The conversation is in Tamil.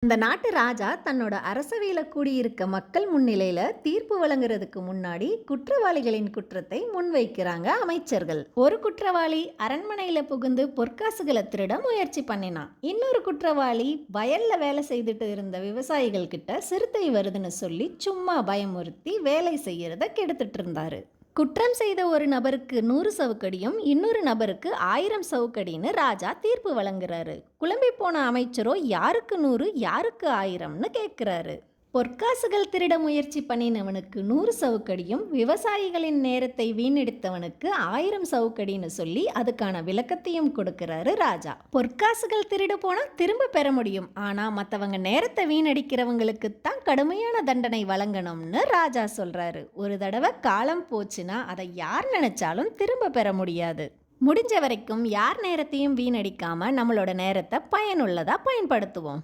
அந்த நாட்டு ராஜா தன்னோட அரசவையில கூடியிருக்க மக்கள் முன்னிலையில தீர்ப்பு வழங்குறதுக்கு முன்னாடி குற்றவாளிகளின் குற்றத்தை முன்வைக்கிறாங்க அமைச்சர்கள். ஒரு குற்றவாளி அரண்மனையில புகுந்து பொற்காசுகளை திருட முயற்சி பண்ணினான். இன்னொரு குற்றவாளி வயல்ல வேலை செய்துட்டு இருந்த விவசாயிகள் கிட்ட சிறுத்தை வருதுன்னு சொல்லி சும்மா பயமுறுத்தி வேலை செய்யறத கெடுத்துட்டு இருந்தாரு. குற்றம் செய்த ஒரு நபருக்கு 100 சவுக்கடியும் இன்னொரு நபருக்கு 1000 சவுக்கடின்னு ராஜா தீர்ப்பு வழங்குறாரு. குழம்பி போன அமைச்சரோ யாருக்கு 100 யாருக்கு 1000ன்னு கேட்கிறாரு. பொற்காசுகள் திருட முயற்சி பண்ணினவனுக்கு 100 சவுக்கடியும் விவசாயிகளின் நேரத்தை வீணடித்தவனுக்கு 1000 சவுக்கடின்னு சொல்லி அதுக்கான விளக்கத்தையும் கொடுக்கிறாரு ராஜா. பொற்காசுகள் திருடு போனா திரும்ப பெற முடியும், ஆனா மற்றவங்க நேரத்தை வீணடிக்கிறவங்களுக்கு தான் கடுமையான தண்டனை வழங்கணும்னு ராஜா சொல்றாரு. ஒரு தடவை காலம் போச்சுன்னா அதை யார் நினைச்சாலும் திரும்ப பெற முடியாது. முடிஞ்ச வரைக்கும் யார் நேரத்தையும் வீணடிக்காம நம்மளோட நேரத்தை பயனுள்ளதா பயன்படுத்துவோம்.